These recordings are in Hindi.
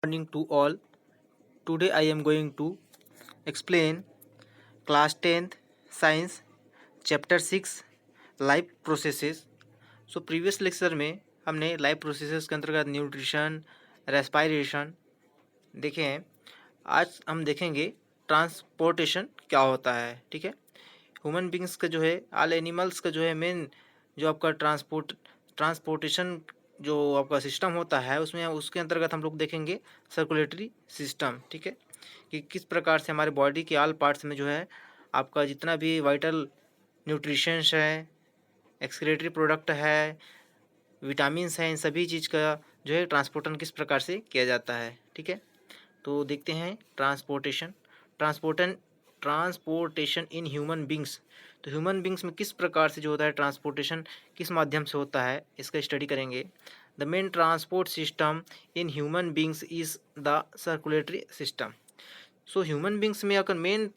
Morning to all. Today I am going to explain class 10th science chapter 6 life processes. Previous lecture में हमने लाइफ प्रोसेसेस के अंतर्गत न्यूट्रिशन, रेस्पायरेशन देखे हैं। आज हम देखेंगे ट्रांसपोर्टेशन क्या होता है। ठीक है, ह्यूमन बींग्स का जो है, ऑल एनिमल्स का जो है मेन जो आपका ट्रांसपोर्टेशन जो आपका सिस्टम होता है उसमें उसके अंतर्गत हम लोग देखेंगे सर्कुलेटरी सिस्टम। ठीक है, कि किस प्रकार से हमारे बॉडी के ऑल पार्ट्स में जो है आपका जितना भी वाइटल न्यूट्रिशंस है, एक्सक्रीटरी प्रोडक्ट है, विटामिन्स हैं, इन सभी चीज़ का जो है ट्रांसपोर्टन किस प्रकार से किया जाता है। ठीक है, तो देखते हैं ट्रांसपोर्टेशन इन ह्यूमन बींग्स। तो ह्यूमन बींग्स में किस प्रकार से जो होता है ट्रांसपोर्टेशन किस माध्यम से होता है, इसका स्टडी करेंगे। The main transport system in human beings is the circulatory system. Human beings में अगर मेन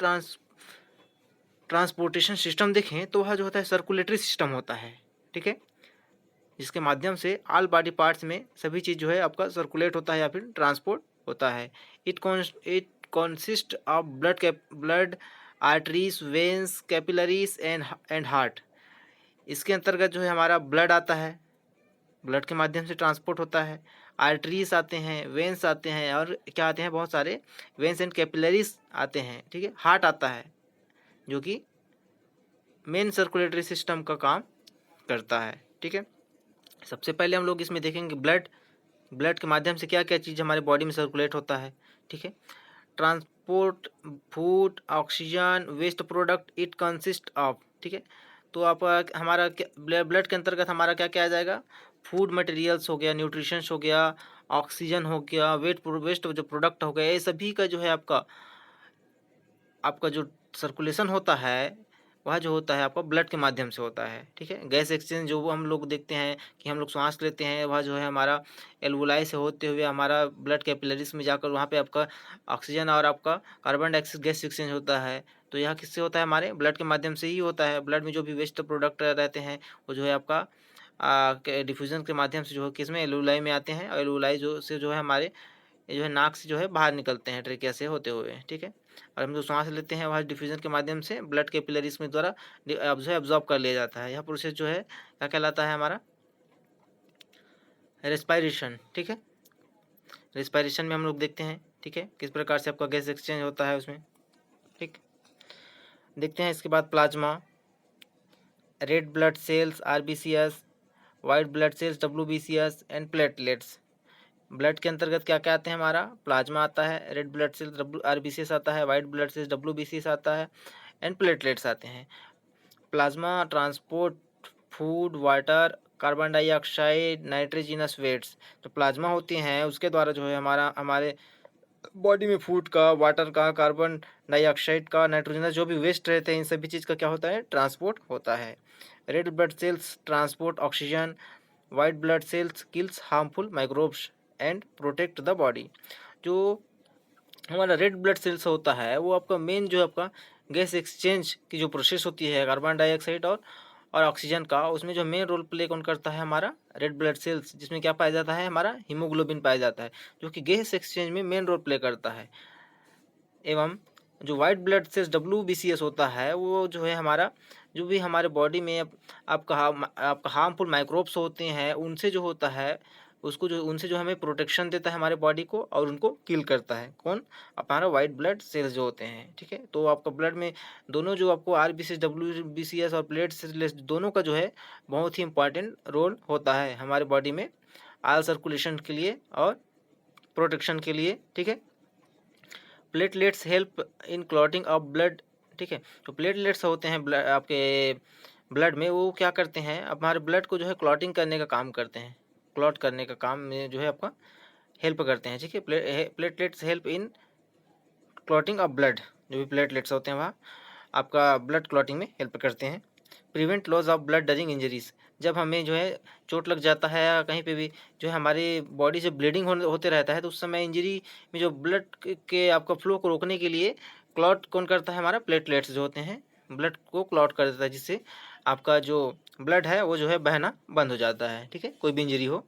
ट्रांसपोर्टेशन सिस्टम देखें तो वह जो होता है सर्कुलेटरी सिस्टम होता है। ठीक है, जिसके माध्यम से ऑल बॉडी पार्ट्स में सभी चीज़ जो है आपका सर्कुलेट होता है या फिर ट्रांसपोर्ट होता है। It consist of blood arteries, veins, capillaries and heart. इसके अंतर्गत जो है हमारा ब्लड आता है, ब्लड के माध्यम से ट्रांसपोर्ट होता है। आर्टरीज आते हैं, वेन्स आते हैं, और क्या आते हैं, बहुत सारे वेन्स एंड कैपिलरीज आते हैं। ठीक है, हार्ट आता है जो कि मेन सर्कुलेटरी सिस्टम का काम करता है। ठीक है, सबसे पहले हम लोग इसमें देखेंगे ब्लड के माध्यम से क्या क्या चीज़ हमारे बॉडी में सर्कुलेट होता है। ठीक है, transport food, oxygen, waste product it consist of. ठीक है, तो आप हमारा ब्लड के अंतर्गत हमारा क्या क्या आ जाएगा, फूड मटेरियल्स हो गया, न्यूट्रिशंस हो गया, ऑक्सीजन हो गया, वेस्ट जो प्रोडक्ट हो गया, ये सभी का जो है आपका जो सर्कुलेशन होता है वह जो होता है आपका ब्लड के माध्यम से होता है। ठीक है, गैस एक्सचेंज जो हम लोग देखते हैं कि हम लोग सांस लेते हैं, वह जो है हमारा एल्वुलाई से होते हुए हमारा ब्लड कैपिलरीज में जाकर वहाँ पे आपका ऑक्सीजन और आपका कार्बन डाइऑक्साइड गैस एक्सचेंज होता है। तो यह किससे होता है, हमारे ब्लड के माध्यम से ही होता है। ब्लड में जो भी वेस्ट प्रोडक्ट रहते हैं वो जो है आपका डिफ्यूजन के माध्यम से जो है किसमें, एल्वुलाई में आते हैं, और एल्वुलाई जो है हमारे ये जो है नाक से जो है बाहर निकलते हैं ट्रेकिया से होते हुए। ठीक है, और हम जो सांस लेते हैं वह डिफ्यूजन के माध्यम से ब्लड कैपिलरीज में द्वारा जो है एब्जॉर्ब कर लिया जाता है। यह प्रोसेस जो है क्या कहलाता है, हमारा रेस्पायरेशन। ठीक है, रेस्पायरेशन में हम लोग देखते हैं ठीक है किस प्रकार से आपका गैस एक्सचेंज होता है उसमें। ठीक, देखते हैं इसके बाद plasma, red blood cells RBCs, white blood cells डब्ल्यूबीसीएस एंड प्लेटलेट्स। ब्लड के अंतर्गत क्या क्या आते हैं, हमारा प्लाज्मा आता है, रेड ब्लड सेल्स आरबीसीएस आता है, वाइट ब्लड सेल्स डब्ल्यूबीसीएस आता है, एंड प्लेटलेट्स आते हैं। Plasma transport food, water, carbon dioxide, nitrogenous wastes. जो प्लाज्मा होती हैं उसके द्वारा जो है हमारे बॉडी में फूड का, वाटर का, कार्बन डाइऑक्साइड का, नाइट्रोजनस जो भी वेस्ट रहते हैं, इन सभी चीज़ का क्या होता है, ट्रांसपोर्ट होता है। Red blood sales transport oxygen, white blood sales kills harmful microbes and protect the body. जो हमारा रेड ब्लड सेल्स होता है वो आपका मेन जो है आपका गैस एक्सचेंज की जो प्रोसेस होती है कार्बन डाइऑक्साइड और ऑक्सीजन का, उसमें जो मेन रोल प्ले कौन करता है, हमारा रेड ब्लड सेल्स, जिसमें क्या पाया जाता है, हमारा हीमोग्लोबिन पाया जाता है, जो कि गैस एक्सचेंज में मेन रोल प्ले करता है। एवं जो वाइट ब्लड सेल्स डब्ल्यूबीसीएस होता है वो जो है हमारा जो भी हमारे बॉडी में आपका हार्मफुल माइक्रोब्स होते हैं उनसे जो होता है उसको जो उनसे जो हमें प्रोटेक्शन देता है हमारे बॉडी को, और उनको किल करता है कौन, हमारा वाइट ब्लड सेल्स जो होते हैं। ठीक है, तो आपका ब्लड में दोनों जो आपको आरबीसीएस, डब्ल्यूबीसीएस और प्लेट सेल्स दोनों का जो है बहुत ही इंपॉर्टेंट रोल होता है हमारे बॉडी में ऑल सर्कुलेशन के लिए और प्रोटेक्शन के लिए। ठीक है, platelets help in clotting of blood. ठीक है, जो प्लेटलेट्स होते हैं आपके ब्लड में वो क्या करते हैं, हमारे ब्लड को जो है क्लॉटिंग करने का काम करते हैं, क्लॉट करने का काम में जो है आपका हेल्प करते हैं। ठीक है, platelets help in clotting of blood. जो भी प्लेटलेट्स होते हैं वह आपका ब्लड क्लॉटिंग में हेल्प करते हैं। Prevent loss of blood during injuries. जब हमें जो है चोट लग जाता है या कहीं पे भी जो है हमारी बॉडी से ब्लीडिंग होते रहता है, तो उस समय इंजरी में जो ब्लड के आपका फ्लो को रोकने के लिए क्लॉट कौन करता है, हमारा प्लेटलेट्स जो होते हैं ब्लड को क्लॉट कर देता है, जिससे आपका जो ब्लड है वो जो है बहना बंद हो जाता है। ठीक है, कोई भी इंजरी हो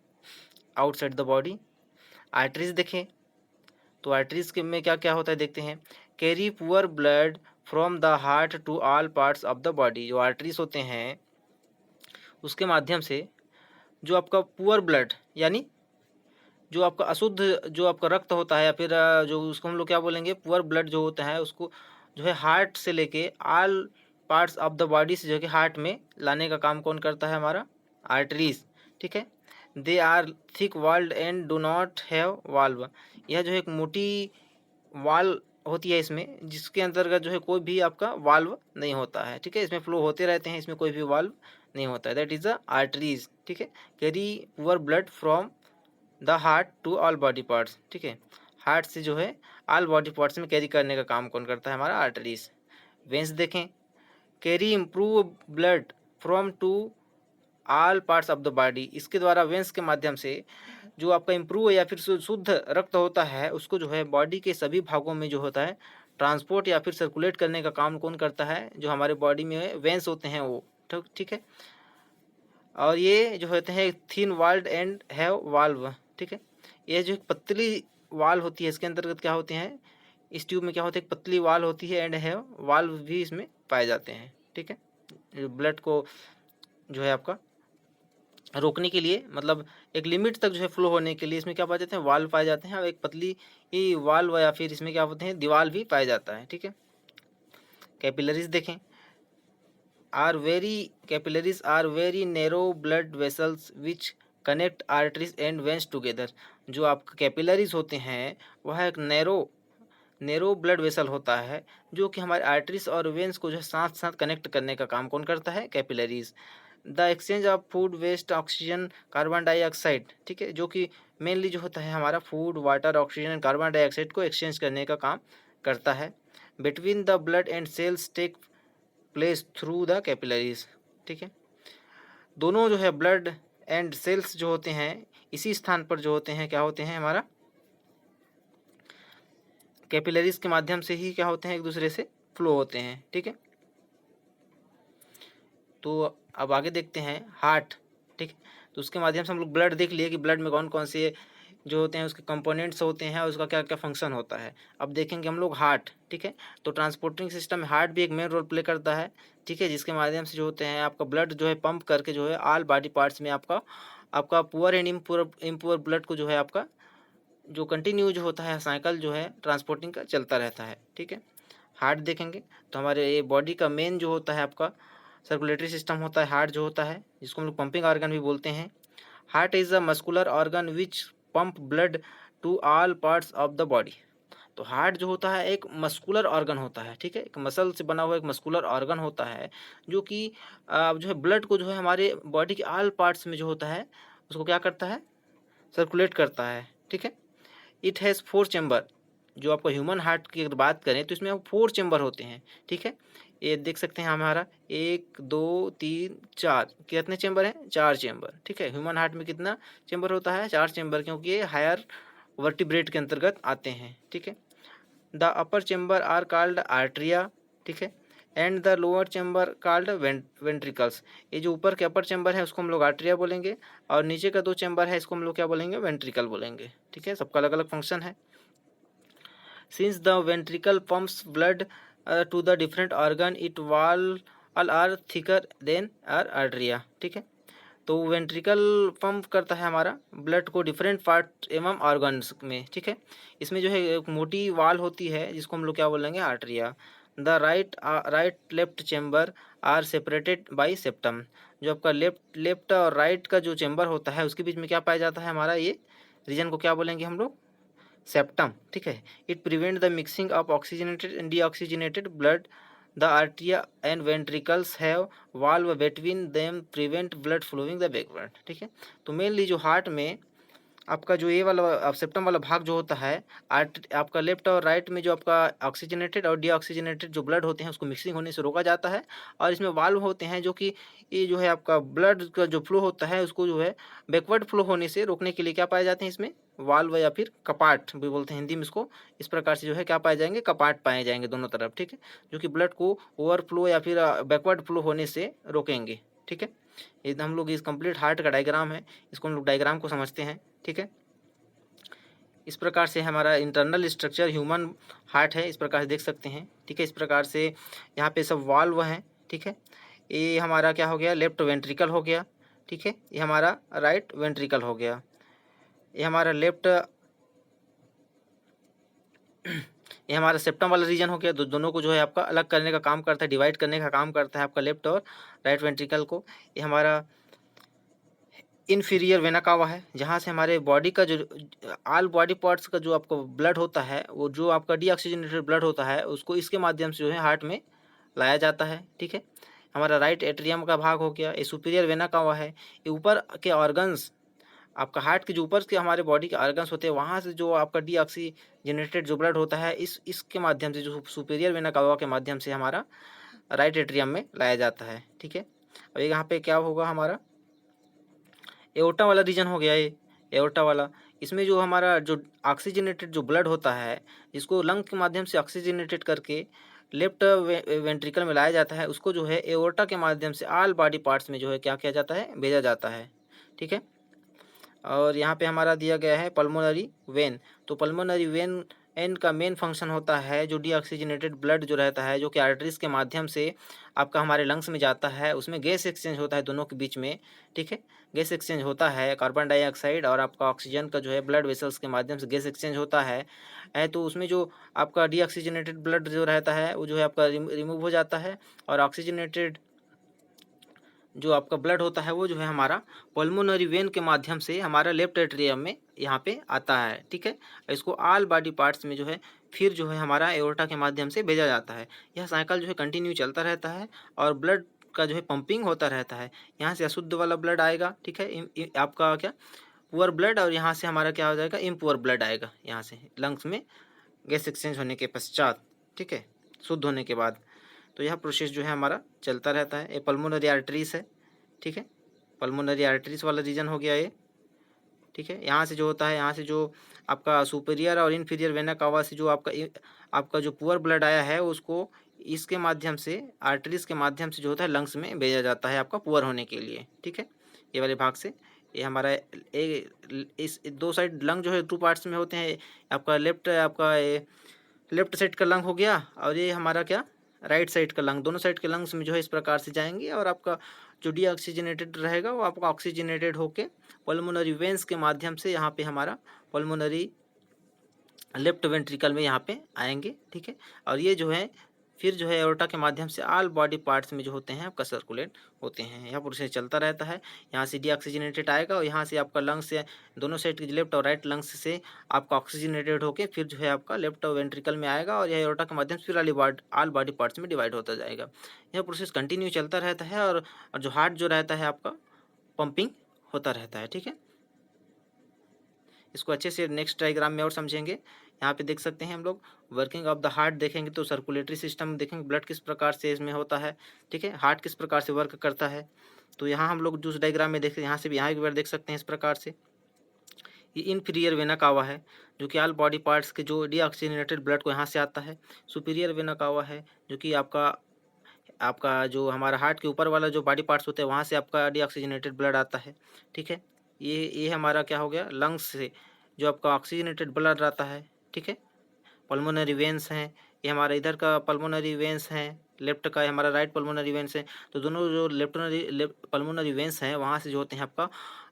आउटसाइड द बॉडी। आर्टरीज देखें, तो आर्टरीज के में क्या क्या होता है देखते हैं। Carry poor blood from the heart to all parts of the body. जो आर्टरीज होते हैं उसके माध्यम से जो आपका पुअर ब्लड यानी जो आपका अशुद्ध जो आपका रक्त होता है या फिर जो उसको हम लोग क्या बोलेंगे पुअर ब्लड जो होता है उसको जो है हार्ट से लेके all parts of the body से जो कि हार्ट में लाने का काम कौन करता है, हमारा आर्टरीज। ठीक है, they are thick walled and do not have valve. यह जो है एक मोटी वाल होती है इसमें, जिसके अंतर्गत जो है कोई भी आपका वाल्व नहीं होता है। ठीक है, इसमें फ्लो होते रहते हैं, इसमें कोई भी वाल्व नहीं होता है, दैट इज द आर्टरीज। ठीक है, carry poor blood from the heart to all body parts. ठीक है, हार्ट से जो है ऑल बॉडी पार्ट्स में कैरी करने का काम कौन करता है, हमारा आर्टरीज। वेंस देखें, carry impure blood from to all parts of the body. इसके द्वारा वेंस के माध्यम से जो आपका इम्प्रूव या फिर शुद्ध रक्त होता है उसको जो है बॉडी के सभी भागों में जो होता है ट्रांसपोर्ट या फिर सर्कुलेट करने का काम कौन करता है, जो हमारे बॉडी में वेंस होते हैं वो। ठीक है, और ये जो होते हैं thin walled and have valve. ठीक है, ये जो पतली वाल होती है इसके अंतर्गत क्या होते हैं, इस ट्यूब में क्या होता है, पतली वाल होती है एंड हैव वाल्व भी इसमें पाए जाते हैं। ठीक है, ब्लड को जो है आपका रोकने के लिए, मतलब एक लिमिट तक जो है फ्लो होने के लिए इसमें क्या पाए जाते हैं, वाल्व पाए जाते हैं, और एक पतली ही वाल्व या फिर इसमें क्या होते हैं, दीवार भी पाया जाता है। ठीक है, कैपिलरीज देखें, capillaries are very narrow blood vessels which connect arteries and veins together। जो आपका कैपिलरीज होते हैं वह एक नैरो ब्लड वेसल होता है जो कि हमारे आर्टरीज और वेंस को जो है साथ साथ कनेक्ट करने का काम कौन करता है, capillaries. The exchange of food waste oxygen carbon dioxide. ठीक है, जो कि मेनली जो होता है हमारा food water oxygen carbon dioxide को एक्सचेंज करने का काम करता है। Between the blood and cells take place through the capillaries. ठीक है, दोनों जो है ब्लड एंड सेल्स जो होते हैं इसी स्थान पर जो होते हैं क्या होते हैं, हमारा कैपिलरीज के माध्यम से ही क्या होते हैं, एक दूसरे से फ्लो होते हैं। ठीक है, तो अब आगे देखते हैं हार्ट। ठीक है, तो उसके माध्यम से हम लोग ब्लड देख लिए कि ब्लड में कौन कौन से जो होते हैं उसके कंपोनेंट्स होते हैं और उसका क्या क्या फंक्शन होता है। अब देखेंगे हम लोग हार्ट। ठीक है, तो ट्रांसपोर्टिंग सिस्टम में हार्ट भी एक मेन रोल प्ले करता है। ठीक है, जिसके माध्यम से जो होते हैं आपका ब्लड जो है पंप करके जो है ऑल बॉडी पार्ट्स में आपका आपका पुअर एंड इम्पुअर ब्लड को जो है आपका जो कंटिन्यू जो होता है साइकिल जो है ट्रांसपोर्टिंग का चलता रहता है। ठीक है, हार्ट देखेंगे तो हमारे ये बॉडी का मेन जो होता है आपका सर्कुलेटरी सिस्टम होता है हार्ट जो होता है, जिसको हम लोग पंपिंग ऑर्गन भी बोलते हैं। Heart is a muscular organ which pump blood to all parts of the body. तो हार्ट जो होता है एक मस्कुलर ऑर्गन होता है। ठीक है, एक मसल से बना हुआ एक मस्कुलर ऑर्गन होता है जो कि जो है ब्लड को जो है हमारे बॉडी के ऑल पार्ट्स में जो होता है उसको क्या करता है, सर्कुलेट करता है। ठीक है, इट हैज़ 4 चैम्बर। जो आपको ह्यूमन हार्ट की अगर बात करें तो इसमें 4 चैम्बर होते हैं। ठीक है, ये देख सकते हैं हमारा 1 2 3 4 कितने चैम्बर हैं, 4 चैम्बर। ठीक है, ह्यूमन हार्ट में कितना चैम्बर होता है, 4 चैम्बर, क्योंकि ये हायर वर्टिब्रेट के अंतर्गत आते हैं। ठीक है, the upper chamber are called atria. ठीक है, and the lower chamber called ventricles. ये जो ऊपर के अपर चैम्बर है उसको हम लोग आर्ट्रिया बोलेंगे, और नीचे का 2 चैम्बर है इसको हम लोग क्या बोलेंगे, वेंट्रिकल बोलेंगे। ठीक है, सबका अलग अलग फंक्शन है। Since the ventricle pumps blood to the different organ it wall are thicker than are atria. ठीक है, तो वेंट्रिकल पंप करता है हमारा ब्लड को डिफरेंट पार्ट एवं ऑर्गन्स में। ठीक है, इसमें जो है एक मोटी वाल होती है जिसको हम लोग क्या बोलेंगे, atria. The right left chamber are separated by septum. जो आपका लेफ्ट और राइट का जो चेम्बर होता है उसके बीच में क्या पाया जाता है, हमारा ये रीजन को क्या बोलेंगे हम लोग, सेप्टम। ठीक है, it prevent the mixing of oxygenated and deoxygenated blood. The आर्टिया and ventricles have valve between them prevent blood flowing the backward. ठीक है, तो मेनली जो हार्ट में आपका जो ये वाला सेप्टम वाला भाग जो होता है आपका लेफ्ट और राइट में जो आपका ऑक्सीजनेटेड और डीऑक्सीजनेटेड जो ब्लड होते हैं उसको मिक्सिंग होने से रोका जाता है। और इसमें वाल्व होते हैं जो कि ये जो है आपका ब्लड का जो फ्लो होता है उसको जो है बैकवर्ड फ्लो होने से रोकने के लिए क्या पाए जाते हैं इसमें, वाल्व या फिर कपाट भी बोलते हैं हिंदी में इसको। इस प्रकार से जो है क्या पाए जाएंगे, कपाट पाए जाएंगे दोनों तरफ। ठीक है, जो कि ब्लड को ओवरफ्लो या फिर बैकवर्ड फ्लो होने से रोकेंगे। ठीक है, ये हम लोग इस कंप्लीट हार्ट का डायग्राम है, इसको हम लोग डायग्राम को समझते हैं। ठीक है, इस प्रकार से हमारा इंटरनल स्ट्रक्चर ह्यूमन हार्ट है, इस प्रकार से देख सकते हैं, ठीक है। इस प्रकार से यहाँ पे सब वाल्व हैं, ठीक है। ये हमारा क्या हो गया, लेफ्ट वेंट्रिकल हो गया, ठीक है। ये हमारा राइट वेंट्रिकल हो गया। ये हमारा लेफ्ट ये हमारा सेप्टम वाला रीजन हो गया। दोनों को जो है आपका अलग करने का काम करता है, डिवाइड करने का काम करता है आपका लेफ्ट और राइट वेंट्रिकल को। ये हमारा इन्फीरियर वेना कावा है, जहाँ से हमारे बॉडी का जो ऑल बॉडी पार्ट्स का जो आपको ब्लड होता है, वो जो आपका डीऑक्सीजनेटेड ब्लड होता है, उसको इसके माध्यम से जो है हार्ट में लाया जाता है, ठीक है। हमारा राइट एट्रियम का भाग हो गया। ये सुपीरियर वेना कावा है। ये ऊपर के ऑर्गन्स, आपका हार्ट के जो ऊपर के हमारे बॉडी के ऑर्गन्स होते हैं, वहाँ से जो आपका डीऑक्सीजनेटेड जो ब्लड होता है, इसके माध्यम से, जो सुपीरियर वेना कावा के माध्यम से हमारा राइट एट्रियम में लाया जाता है, ठीक है। अब यहाँ पे क्या होगा, हमारा एओर्टा वाला रीजन हो गया। ये एओर्टा वाला, इसमें जो हमारा जो ऑक्सीजनेटेड जो ब्लड होता है, जिसको लंग के माध्यम से ऑक्सीजनेटेड करके लेफ्ट वेंट्रिकल में लाया जाता है, उसको जो है एओर्टा के माध्यम से ऑल बॉडी पार्ट्स में जो है क्या किया जाता है, भेजा जाता है, ठीक है। और यहाँ पे हमारा दिया गया है पल्मोनरी वेन। तो पल्मोनरी वेन एन का मेन फंक्शन होता है, जो डीऑक्सीजनेटेड ब्लड जो रहता है, जो कि आर्टरीज के माध्यम से आपका हमारे लंग्स में जाता है, उसमें गैस एक्सचेंज होता है दोनों के बीच में, ठीक है। गैस एक्सचेंज होता है, कार्बन डाइऑक्साइड और आपका ऑक्सीजन का जो है ब्लड वेसल्स के माध्यम से गैस एक्सचेंज होता है। तो उसमें जो आपका डीऑक्सीजनेटेड ब्लड जो रहता है, वो जो है आपका रिमूव हो जाता है, और ऑक्सीजनेटेड जो आपका ब्लड होता है, वो जो है हमारा पल्मोनरी वेन के माध्यम से हमारा लेफ्ट एट्रियम में यहाँ पे आता है, ठीक है। इसको ऑल बॉडी पार्ट्स में जो है फिर जो है हमारा एओर्टा के माध्यम से भेजा जाता है। यह साइकिल जो है कंटिन्यू चलता रहता है, और ब्लड का जो है पंपिंग होता रहता है। यहाँ से अशुद्ध वाला ब्लड आएगा, ठीक है, आपका क्या पुअर ब्लड, और यहाँ से हमारा क्या हो जाएगा, इम्पुअर ब्लड आएगा, यहाँ से लंग्स में गैस एक्सचेंज होने के पश्चात, ठीक है, शुद्ध होने के बाद। तो यह प्रोसेस जो है हमारा चलता रहता है। ये पल्मोनरी आर्टरीज है, ठीक है, पल्मोनरी आर्टरीज वाला रीजन हो गया ये, ठीक है। यहाँ से जो होता है, यहाँ से जो आपका सुपीरियर और इन्फीरियर वेना कावा से जो आपका जो पुअर ब्लड आया है, उसको इसके माध्यम से, आर्टरीज के माध्यम से जो होता है लंग्स में भेजा जाता है आपका पुअर होने के लिए, ठीक है। ये वाले भाग से ये हमारा इस दो साइड लंग जो है टू पार्ट्स में होते हैं। आपका लेफ्ट साइड का लंग हो गया, और ये हमारा क्या राइट साइड का लंग, दोनों साइड के लंग्स में जो है इस प्रकार से जाएंगे, और आपका जो डीऑक्सीजनेटेड रहेगा वो आपका ऑक्सीजनेटेड होके पल्मोनरी वेंस के माध्यम से यहाँ पे हमारा पल्मोनरी लेफ्ट वेंट्रिकल में यहाँ पे आएंगे, ठीक है। और ये जो है फिर जो है एओर्टा के माध्यम से ऑल बॉडी पार्ट्स में जो होते हैं आपका सर्कुलेट होते हैं। यह प्रोसेस चलता रहता है। यहाँ से डीऑक्सीजनेटेड आएगा, और यहाँ से आपका लंग्स से दोनों साइड के लेफ्ट और राइट लंग्स से आपका ऑक्सीजनेटेड होकर फिर जो है आपका लेफ्ट वेंट्रिकल में आएगा, और यह एओर्टा के माध्यम से फिर ऑल बॉडी पार्ट्स में डिवाइड होता जाएगा। यह प्रोसेस कंटिन्यू चलता रहता है, और जो हार्ट जो रहता है आपका पंपिंग होता रहता है, ठीक है। इसको अच्छे से नेक्स्ट डायग्राम में और समझेंगे। यहाँ पे देख सकते हैं हम लोग वर्किंग ऑफ द हार्ट देखेंगे, तो सर्कुलेटरी सिस्टम देखेंगे, ब्लड किस प्रकार से इसमें होता है, ठीक है, हार्ट किस प्रकार से वर्क करता है। तो यहाँ हम लोग जो डायग्राम में देख, यहाँ से भी यहाँ एक बार देख सकते हैं इस प्रकार से। ये इनफीरियर वेना कावा है, जो कि ऑल बॉडी पार्ट्स के जो डीऑक्सीजनेटेड ब्लड को यहाँ से आता है। सुपीरियर वेना कावा है, जो कि आपका आपका जो हमारा हार्ट के ऊपर वाला जो बॉडी पार्ट्स होते हैं, वहाँ से आपका डीऑक्सीजनेटेड ब्लड आता है, ठीक है। ये हमारा क्या हो गया, लंग्स से जो आपका ऑक्सीजनेटेड ब्लड रहता है, ठीक है। पल्मोनरी वेंस हैं, ये हमारा इधर का पल्मोनरी वेंस हैं, लेफ्ट का हमारा राइट पल्मोनरी वेंस है। तो दोनों जो पल्मोनरी वेंस हैं, वहाँ से जो होते हैं आपका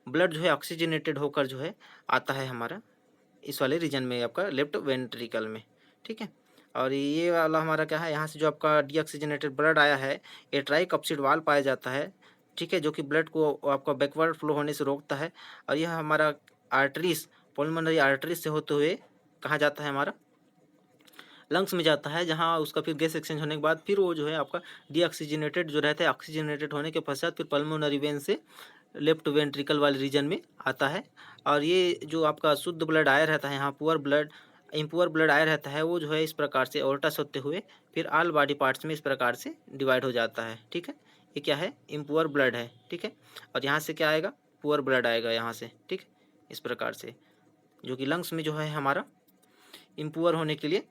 ब्लड जो है ऑक्सीजनेटेड होकर जो है आता है हमारा इस वाले रीजन में, आपका लेफ्ट वेंट्रिकल में, ठीक है। और ये वाला हमारा क्या है, यहाँ से जो आपका डीऑक्सीजनेटेड ब्लड आया है, ये ट्राइकप्सिड वाल पाया जाता है, ठीक है, जो कि ब्लड को आपका बैकवर्ड फ्लो होने से रोकता है। और यह हमारा आर्टरीज, पल्मोनरी आर्टरीज से होते हुए कहाँ जाता है, हमारा लंग्स में जाता है, जहाँ उसका फिर गैस एक्सचेंज होने के बाद फिर वो जो है आपका डीऑक्सीजनेटेड जो रहता है, ऑक्सीजनेटेड होने के पश्चात फिर पल्मोनरी वेन से लेफ्ट वेंट्रिकल वाले रीजन में आता है। और ये जो आपका शुद्ध ब्लड आया रहता है, यहाँ पुअर ब्लड, इम्पुअर ब्लड आया रहता है, वो जो है इस प्रकार से ओल्टस होते हुए फिर ऑल बॉडी पार्ट्स में इस प्रकार से डिवाइड हो जाता है, ठीक है। ये क्या है, इम्पुअर ब्लड है, ठीक है। और यहाँ से क्या आएगा, पुअर ब्लड आएगा यहाँ से, ठीक, इस प्रकार से, जो कि लंग्स में जो है हमारा इम्पुअर होने के लिए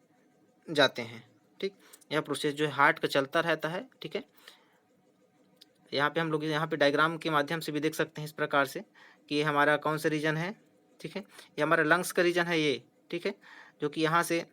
जाते हैं, ठीक। यह प्रोसेस जो है हार्ट का चलता रहता है, ठीक है। यहाँ पे हम लोग यहाँ पे डायग्राम के माध्यम से भी देख सकते हैं इस प्रकार से कि ये हमारा कौन सा रीजन है, ठीक है। ये हमारा लंग्स का रीजन है, ये ठीक है, जो कि यहाँ से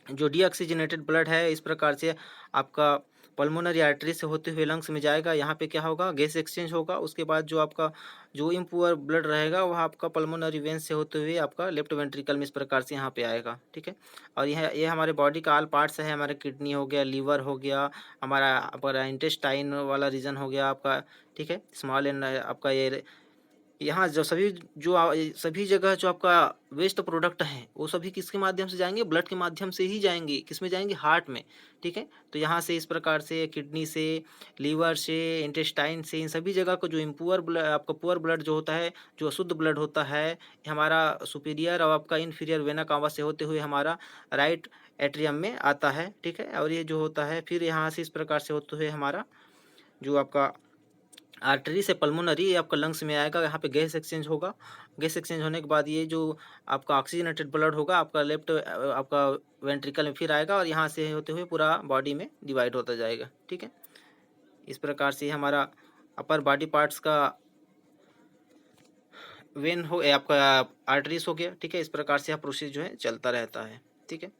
जो डीऑक्सीजनेटेड ब्लड है इस प्रकार से आपका पल्मोनरी आर्टरी से होते हुए लंग्स में जाएगा। यहाँ पे क्या होगा, गैस एक्सचेंज होगा। उसके बाद जो आपका जो इम्पुअर ब्लड रहेगा वह आपका पल्मोनरी वेन से होते हुए आपका लेफ्ट वेंट्रिकल में इस प्रकार से यहाँ पे आएगा। ठीक है, और ये हमारे बॉडी का ऑल पार्ट्स है, हमारा किडनी हो गया, लीवर हो गया, हमारा आपका इंटेस्टाइन वाला रीजन हो गया आपका। ठीक है, स्मॉल एंड आपका ये यहाँ जो सभी जगह जो आपका वेस्ट प्रोडक्ट है वो सभी किसके माध्यम से जाएंगे, ब्लड के माध्यम से ही जाएंगे। किस में जाएंगे, हार्ट में। ठीक है, तो यहाँ से इस प्रकार से किडनी से, लीवर से, इंटेस्टाइन से, इन सभी जगह को जो इम्पुअर ब्लड आपका पुअर ब्लड जो होता है, जो अशुद्ध ब्लड होता है, हमारा सुपीरियर और आपका इन्फीरियर वेना कावा से होते हुए हमारा राइट एट्रियम में आता है। ठीक है, और ये जो होता है फिर यहाँ से इस प्रकार से होते हुए हमारा जो आपका आर्टरी से पल्मोनरी आपका लंग्स में आएगा। यहाँ पे गैस एक्सचेंज होगा। गैस एक्सचेंज होने के बाद ये जो आपका ऑक्सीजनेटेड ब्लड होगा आपका लेफ्ट आपका वेंट्रिकल में फिर आएगा और यहाँ से होते हुए पूरा बॉडी में डिवाइड होता जाएगा। ठीक है, इस प्रकार से हमारा अपर बॉडी पार्ट्स का वेन हो आपका आर्टरीज हो गया। ठीक है, इस प्रकार से यह प्रोसेस जो है चलता रहता है। ठीक है,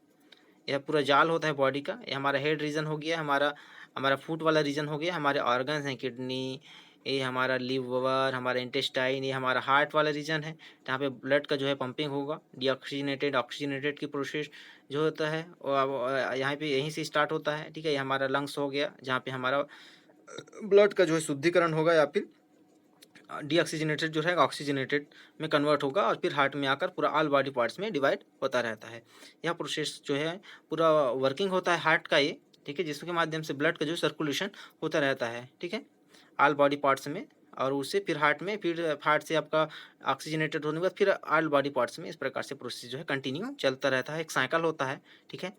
यह पूरा जाल होता है बॉडी का। ये हमारा हेड रीजन हो गया, हमारा हमारा फुट वाला रीजन हो गया, हमारे ऑर्गन्स हैं, किडनी, ये हमारा लिवर, हमारा इंटेस्टाइन, ये हमारा हार्ट वाला रीजन है जहाँ पे ब्लड का जो है पंपिंग होगा। डीऑक्सीजनेटेड ऑक्सीजनेटेड की प्रोसेस जो होता है वो यहाँ पे यहीं से स्टार्ट होता है। ठीक है, ये हमारा लंग्स हो गया जहाँ पे हमारा ब्लड का जो है शुद्धिकरण होगा या फिर डीऑक्सीजनेटेड जो है ऑक्सीजनेटेड में कन्वर्ट होगा और फिर हार्ट में आकर पूरा ऑल बॉडी पार्ट्स में डिवाइड होता रहता है। यह प्रोसेस जो है पूरा वर्किंग होता है हार्ट का ये। ठीक है, जिसके माध्यम से ब्लड का जो सर्कुलेशन होता रहता है। ठीक है, ऑल बॉडी पार्ट्स में, और उससे फिर हार्ट में, फिर हार्ट से आपका ऑक्सीजनेटेड होने के बाद फिर ऑल बॉडी पार्ट्स में। इस प्रकार से प्रोसेस जो है कंटिन्यू चलता रहता है, एक साइकिल होता है। ठीक है,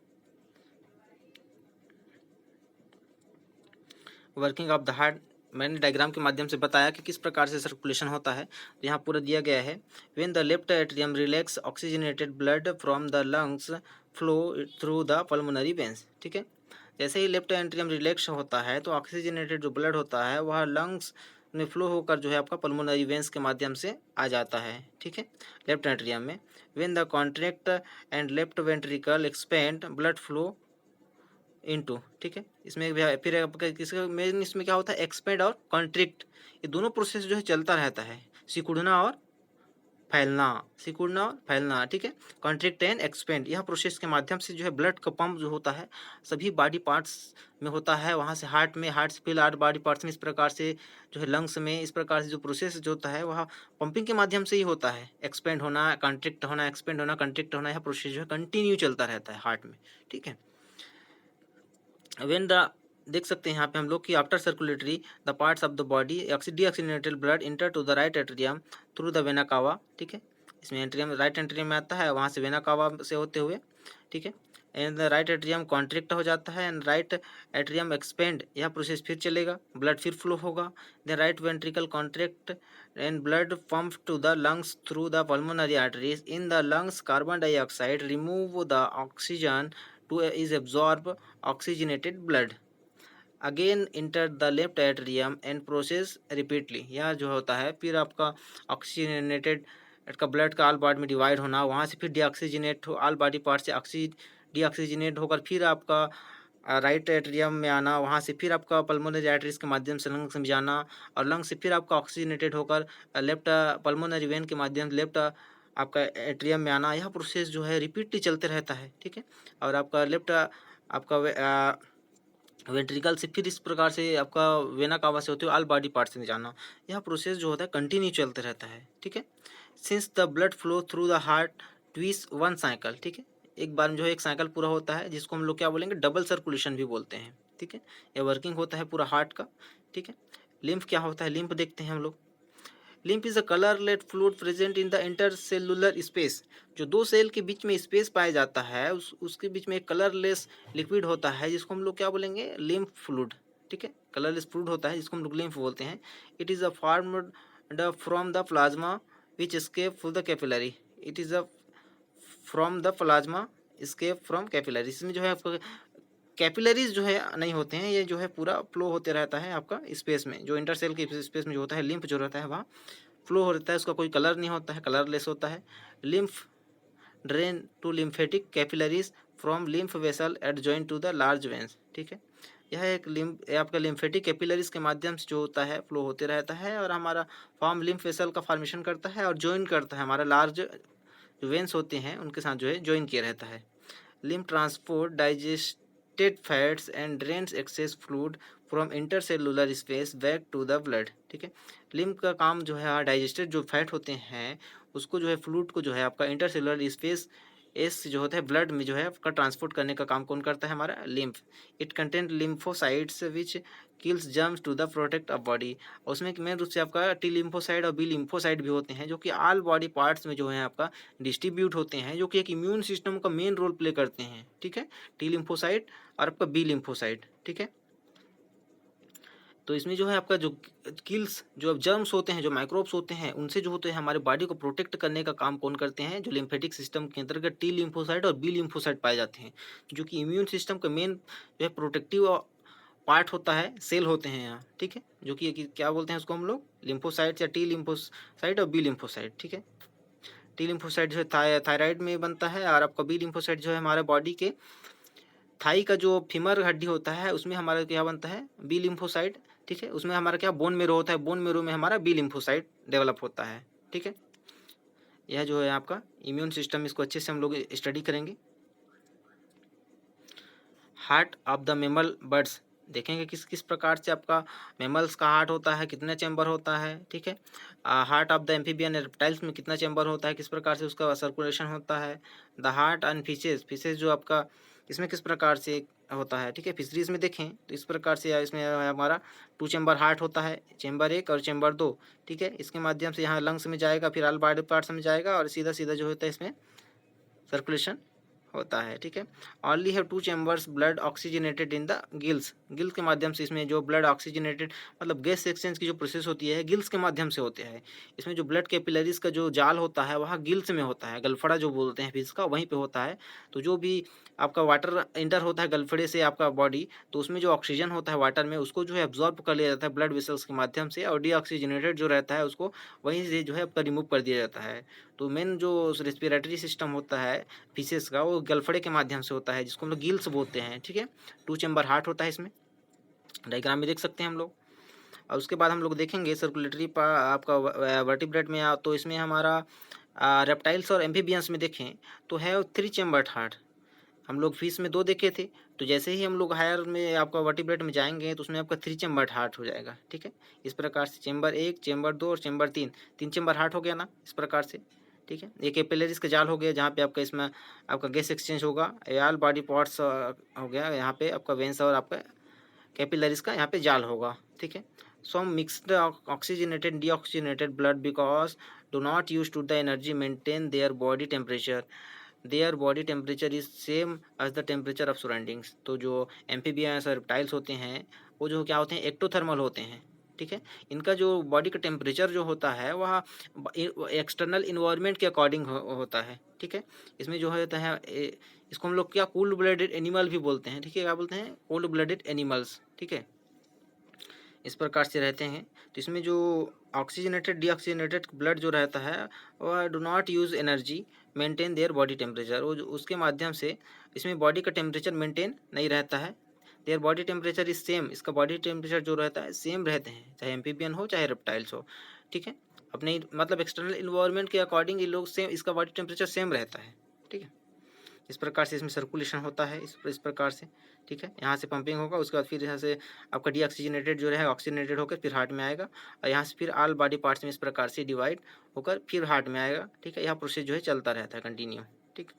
वर्किंग ऑफ द हार्ट मैंने डायग्राम के माध्यम से बताया कि किस प्रकार से सर्कुलेशन होता है। तो यहाँ पूरा दिया गया है, when the left atrium relax oxygenated blood from the lungs flow through the pulmonary veins. ठीक है, जैसे ही लेफ्ट एट्रियम रिलैक्स होता है तो ऑक्सीजनेटेड जो ब्लड होता है वह लंग्स में फ्लो होकर जो है आपका पल्मोनरी वेन्स के माध्यम से आ जाता है। ठीक है, लेफ्ट एट्रियम में when the contract and left ventricle expand blood flow into. ठीक है, इसमें फिर आपका किसका मेन इसमें क्या होता है, एक्सपेंड और कॉन्ट्रिक्ट, ये दोनों प्रोसेस जो है चलता रहता है। सिकुड़ना और फैलना, सिकुड़ना और फैलना। ठीक है, कॉन्ट्रिक्ट एंड एक्सपेंड, यह प्रोसेस के माध्यम से जो है ब्लड का पंप जो होता है सभी बॉडी पार्ट्स में होता है। वहाँ से हार्ट में, हार्ट से फिर आठ बॉडी पार्ट्स में, इस प्रकार से जो है लंग्स में। इस प्रकार से जो प्रोसेस जो होता है वह पंपिंग के माध्यम से ही होता है। एक्सपेंड होना, कॉन्ट्रिक्ट होना, एक्सपेंड होना, कॉन्ट्रिक्ट होना, यह प्रोसेस जो है कंटिन्यू चलता रहता है हार्ट में। ठीक है, व्हेन द देख सकते हैं यहाँ पे हम लोग कि after circulatory the parts of the body deoxygenated blood enter to the right atrium through the vena cava. ठीक है, इसमें एंट्रियम राइट एंट्रियम में आता है, वहाँ से वेना कावा से होते हुए। ठीक है, and the right atrium contract हो जाता है एंड राइट एट्रियम एक्सपेंड, यह प्रोसेस फिर चलेगा, ब्लड फिर फ्लो होगा। Then right ventricle contract and blood pump to the lungs through the pulmonary arteries in the lungs. Carbon dioxide remove the oxygen to is absorb oxygenated blood again enter the left atrium and process repeatedly। यह जो होता है फिर आपका ऑक्सीजनेटेड का ब्लड का ऑल बॉडी में डिवाइड होना, वहाँ से फिर डीऑक्सीजनेट हो ऑल बॉडी पार्ट से डीऑक्सीजनेट होकर फिर आपका राइट एट्रियम में आना, वहाँ से फिर आपका पल्मोनरी आर्टरीज के माध्यम से लंग्स में जाना और लंग्स से फिर आपका ऑक्सीजनेटेड होकर लेफ्ट पल्मोनरी वेन के माध्यम से लेफ्ट आपका एट्रियम में आना। यह प्रोसेस जो है रिपीटली चलते रहता है। ठीक है, और आपका लेफ्ट आपका वेंट्रिकल से फिर इस प्रकार से आपका वेना कावा से होते हुए ऑल बॉडी पार्ट में जाना, यह प्रोसेस जो होता है कंटिन्यू चलते रहता है। ठीक है, since the blood flow through the heart twice one cycle. ठीक है, एक बार में जो है एक साइकिल पूरा होता है जिसको हम लोग क्या बोलेंगे, डबल सर्कुलेशन भी बोलते हैं। ठीक है, यह वर्किंग होता है पूरा हार्ट का। ठीक है, लिम्फ क्या होता है, लिम्फ देखते हैं हम लोग। Lymph is a colourless fluid present in the intercellular space. जो दो सेल के बीच में स्पेस पाया जाता है उसके बीच में एक कलरलेस लिक्विड होता है जिसको हम लोग क्या बोलेंगे, लिम्फ फ्लूइड। ठीक है, कलरलेस फ्लूइड होता है जिसको हम लोग लिम्फ बोलते हैं। It is a formed from the plasma which escape through the capillary। It is a from the plasma escape from capillary. इसमें जो है आपका कैपिलरीज जो है नहीं होते हैं, ये जो है पूरा फ्लो होते रहता है आपका स्पेस में। जो इंटरसेल के स्पेस में जो होता है लिम्फ जो रहता है वहाँ फ्लो हो रहता है, उसका कोई कलर नहीं होता है, कलरलेस होता है। Lymph drain to lymphatic capillaries from lymph vessel at joint to the large veins. ठीक है, यह एक आपका लिम्फेटिक कैपिलरीज के माध्यम से जो होता है फ्लो होते रहता है और हमारा फॉर्म लिम्फ वेसल का फॉर्मेशन करता है और ज्वाइन करता है, हमारा लार्ज जो वेंस होते हैं उनके साथ जो है ज्वाइन किया रहता है। Lymph transport digested fats and drains excess fluid from intercellular space back to the blood. ठीक है, लिम्फ का काम जो है डाइजेस्टेड जो फैट होते हैं उसको जो है फ्लूइड को जो है आपका इंटरसेलुलर स्पेस एस जो होता है ब्लड में जो है आपका ट्रांसपोर्ट करने का काम कौन करता है, हमारा lymph. It content lymphocytes which kills germs to the protect of body. उसमें मेन रूप से आपका टी लिम्फोसाइड और बी लिम्फोसाइड भी होते हैं जो कि ऑल बॉडी पार्ट्स में जो है आपका डिस्ट्रीब्यूट होते हैं, जो कि एक इम्यून सिस्टम का मेन रोल प्ले करते हैं। ठीक है, टी लिम्फोसाइड और आपका बी लिम्फोसाइड। ठीक है, तो इसमें जो है आपका जो किल्स जो जर्म्स होते हैं, जो माइक्रोब्स होते हैं, उनसे जो होते हैं हमारे बॉडी को प्रोटेक्ट करने का काम कौन करते हैं, जो लिम्फेटिक सिस्टम के अंतर्गत टी लिम्फोसाइट और बी लिम्फोसाइट पाए जाते हैं, जो कि इम्यून सिस्टम का मेन जो है प्रोटेक्टिव पार्ट होता है, सेल होते हैं यहाँ। ठीक है, जो कि क्या बोलते हैं उसको हम लोग, लिम्फोसाइट या टी लिम्फोसाइट और बी लिम्फोसाइट। ठीक है, टी लिम्फोसाइट जो है थायराइड में बनता है और आपका बी लिम्फोसाइट जो है हमारे बॉडी के थाई का जो फीमर हड्डी होता है उसमें हमारा क्या बनता है, बी लिम्फोसाइट। ठीक है, उसमें हमारा क्या बोन मेरो होता है, बोन मेरो में हमारा बी लिम्फोसाइट डेवलप होता है। ठीक है, यह जो है आपका इम्यून सिस्टम, इसको अच्छे से हम लोग स्टडी करेंगे। Heart of the mammal birds देखेंगे किस किस प्रकार से आपका मेमल्स का हार्ट होता है, कितने चैम्बर होता है। ठीक है, heart of the amphibian reptiles में कितना चैम्बर होता है, किस प्रकार से उसका सर्कुलेशन होता है। The heart and fishes, fishes जो आपका इसमें किस प्रकार से होता है। ठीक है, फिशरीज में देखें तो इस प्रकार से इसमें हमारा 2 चैम्बर हार्ट होता है, चैम्बर 1 और चैम्बर 2। ठीक है, इसके माध्यम से यहाँ लंग्स में जाएगा, फिर ऑल बॉडी पार्ट्स में जाएगा और सीधा सीधा जो होता है इसमें सर्कुलेशन होता है। ठीक है, only have 2 chambers blood oxygenated in the gills, gills के माध्यम से इसमें जो ब्लड ऑक्सीजनेटेड मतलब गैस एक्सचेंज की जो प्रोसेस होती है गिल्स के माध्यम से होते हैं। इसमें जो ब्लड कैपिलरीज का जो जाल होता है वहाँ गिल्स में होता है, गलफड़ा जो बोलते हैं फिश का, वहीं पे होता है। तो जो भी आपका वाटर इंटर होता है गलफड़े से आपका बॉडी, तो उसमें जो ऑक्सीजन होता है वाटर में उसको जो है एब्जॉर्ब कर लिया जाता है ब्लड वेसल्स के माध्यम से, और डीऑक्सीजनेटेड जो रहता है उसको वहीं से जो है आपका रिमूव कर दिया जाता है। तो मेन जो रेस्पिरेटरी सिस्टम होता है फिशेस का वो गलफड़े के माध्यम से होता है, जिसको हम लोग गिल्स बोलते हैं। ठीक है, 2 चैम्बर हार्ट होता है इसमें, डायग्राम में देख सकते हैं हम लोग। और उसके बाद हम लोग देखेंगे सर्कुलेटरी आपका वर्टिब्रेट में तो इसमें हमारा रेप्टाइल्स और एम्फीबियंस में देखें तो है 3 चैम्बर्ड हार्ट। हम लोग फिश में 2 देखे थे, तो जैसे ही हम लोग हायर में आपका वर्टिब्रेट में जाएंगे तो उसमें आपका 3 चैम्बर्ड हार्ट हो जाएगा। ठीक है, इस प्रकार से चैम्बर 1, चैम्बर 2 और चैम्बर 3, 3 चैम्बर हार्ट हो गया ना इस प्रकार से। ठीक है, एक कैपिलरीज का जाल हो गया जहाँ पे आपका इसमें आपका गैस एक्सचेंज होगा, ऑल बॉडी पार्ट्स हो गया, यहाँ पे आपका वेंस और आपका कैपिलरीज का यहाँ पे जाल होगा। ठीक है, so mixed oxygenated deoxygenated blood because do not use to the energy maintain their body temperature, their body temperature is same as the temperature of surroundings. तो जो एम्फीबियंस और रेप्टाइल्स होते हैं वो जो क्या होते हैं, एक्टोथर्मल होते हैं। ठीक है, इनका जो बॉडी का टेम्परेचर जो होता है वह एक्सटर्नल इन्वायरमेंट के अकॉर्डिंग होता है। ठीक है, इसमें जो होता है इसको हम लोग क्या कोल्ड ब्लडेड एनिमल भी बोलते हैं। ठीक है, क्या बोलते हैं, कोल्ड ब्लडेड एनिमल्स। ठीक है, इस प्रकार से रहते हैं। तो इसमें जो ऑक्सीजनेटेड डीऑक्सीजनेटेड ब्लड जो रहता है वह do not use energy maintain their body temperature, वो उसके माध्यम से इसमें बॉडी का टेम्परेचर मेंटेन नहीं रहता है। There body temperature is same, इसका बॉडी टेम्परेचर जो रहता है सेम रहते हैं, चाहे एम्फीबियन हो चाहे रेप्टाइल्स हो। ठीक है, अपने मतलब एक्सटर्नल इन्वायरमेंट के अकॉर्डिंग ये लोग सेम, इसका बॉडी टेम्परेचर सेम रहता है। ठीक है, इस प्रकार से इसमें सर्कुलेशन होता है इस प्रकार से। ठीक है, यहाँ से पंपिंग होगा, उसके बाद फिर यहाँ से आपका डीऑक्सीजनेटेड जो है ऑक्सीजनेटेड होकर फिर हार्ट में आएगा, और यहाँ से फिर ऑल बॉडी पार्ट्स में इस प्रकार से डिवाइड होकर फिर हार्ट में आएगा। ठीक है, यह प्रोसेस जो है चलता रहता है कंटिन्यू। ठीक,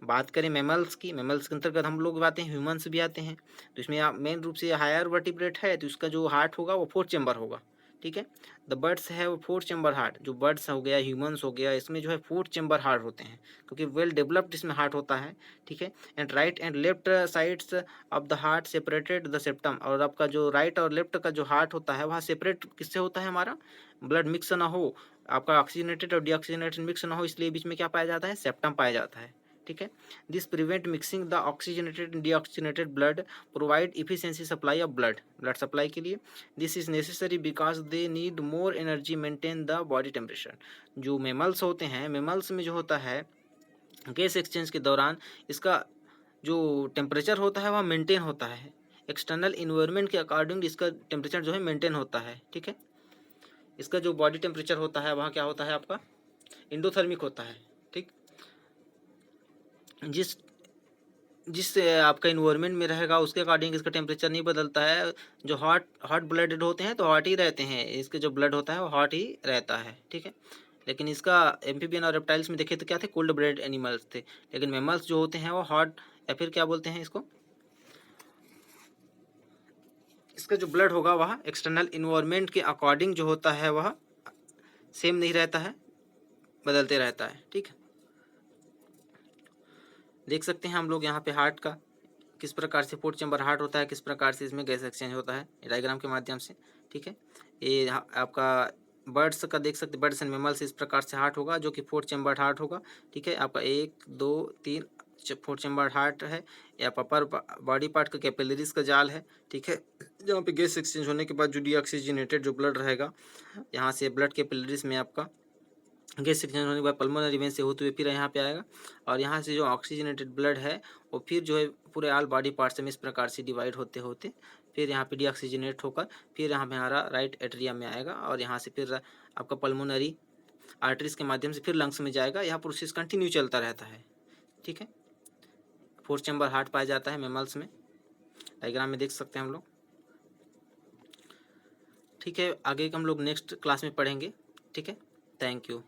बात करें मैमल्स की, मैमल्स के अंतर्गत हम लोग आते हैं, ह्यूमन्स भी आते हैं। तो इसमें मेन रूप से हायर वर्टिब्रेट है तो इसका जो हार्ट होगा वो 4 चैम्बर होगा। ठीक है, the birds have 4 chamber heart, जो बर्ड्स हो गया ह्यूमंस हो गया इसमें जो है 4 चैम्बर हार्ट होते हैं, क्योंकि वेल डेवलप्ड इसमें हार्ट होता है। ठीक है, and right and left sides of the heart separated the septum, और आपका जो राइट और लेफ्ट का जो हार्ट होता है वहाँ सेपरेट किससे होता है, हमारा ब्लड मिक्स ना हो, आपका ऑक्सीजनेटेड और डीऑक्सीजनेटेड मिक्स ना हो, इसलिए बीच में क्या पाया जाता है, सेप्टम पाया जाता है। ठीक है, this prevent mixing the oxygenated and deoxygenated blood, provide efficiency supply of blood, blood supply के लिए this is necessary because they need more energy maintain the body temperature. जो मेमल्स होते हैं, मेमल्स में जो होता है गैस एक्सचेंज के दौरान इसका जो टेम्परेचर होता है वह मेंटेन होता है, एक्सटर्नल इन्वायरमेंट के अकॉर्डिंग इसका टेम्परेचर जो है मेंटेन होता है, ठीक है। इसका जो बॉडी टेम्परेचर होता है वहाँ क्या होता है आपका इंडोथर्मिक होता है, ठीक। जिस जिस आपका इन्वायरमेंट में रहेगा उसके अकॉर्डिंग इसका टेम्परेचर नहीं बदलता है। जो हॉट हॉट ब्लडेड होते हैं तो हॉट ही रहते हैं, इसके जो ब्लड होता है वो हॉट ही रहता है, ठीक है। लेकिन इसका एम्फीबियन और रेप्टाइल्स में देखे तो क्या थे, कोल्ड ब्लडेड एनिमल्स थे। लेकिन मैमल्स जो होते हैं वो हॉट, या फिर क्या बोलते हैं इसको, इसका जो ब्लड होगा वह एक्सटर्नल इन्वायरमेंट के अकॉर्डिंग जो होता है वह सेम नहीं रहता है, बदलते रहता है, ठीक है। देख सकते हैं हम लोग यहाँ पे हार्ट का किस प्रकार से फोर्थ चैम्बर हार्ट होता है, किस प्रकार से इसमें गैस एक्सचेंज होता है डायग्राम के माध्यम से, ठीक है। ये आपका बर्ड्स का देख सकते, बर्ड्स एंड मैमल्स इस प्रकार से हार्ट होगा जो कि फोर्थ चैम्बर हार्ट होगा, ठीक है। आपका 1 2 3 फोर्थ चैम्बर हार्ट है, या अपर बॉडी पार्ट का कैपिलरीज का जाल है, ठीक है। जहाँ पे गैस एक्सचेंज होने के बाद जो डीऑक्सीजनेटेड जो ब्लड रहेगा यहाँ से ब्लड कैपिलरीज में आपका गैस एक्सचेंज होने के बाद पल्मोनरी वेन से होते हुए फिर यहाँ पे आएगा, और यहाँ से जो ऑक्सीजनेटेड ब्लड है वो फिर जो है पूरे ऑल बॉडी पार्ट्स में इस प्रकार से डिवाइड होते होते फिर यहाँ पे डीऑक्सीजनेट होकर फिर यहाँ पे हमारा राइट एट्रियम में आएगा, और यहाँ से फिर आपका पल्मोनरी आर्टरीज के माध्यम से फिर लंग्स में जाएगा। यह प्रोसेस कंटिन्यू चलता रहता है, ठीक है। फोर्थ चैम्बर हार्ट पाया जाता है मैमल्स में, डायग्राम में देख सकते हैं हम लोग, ठीक है। आगे हम लोग नेक्स्ट क्लास में पढ़ेंगे, ठीक है। Thank you.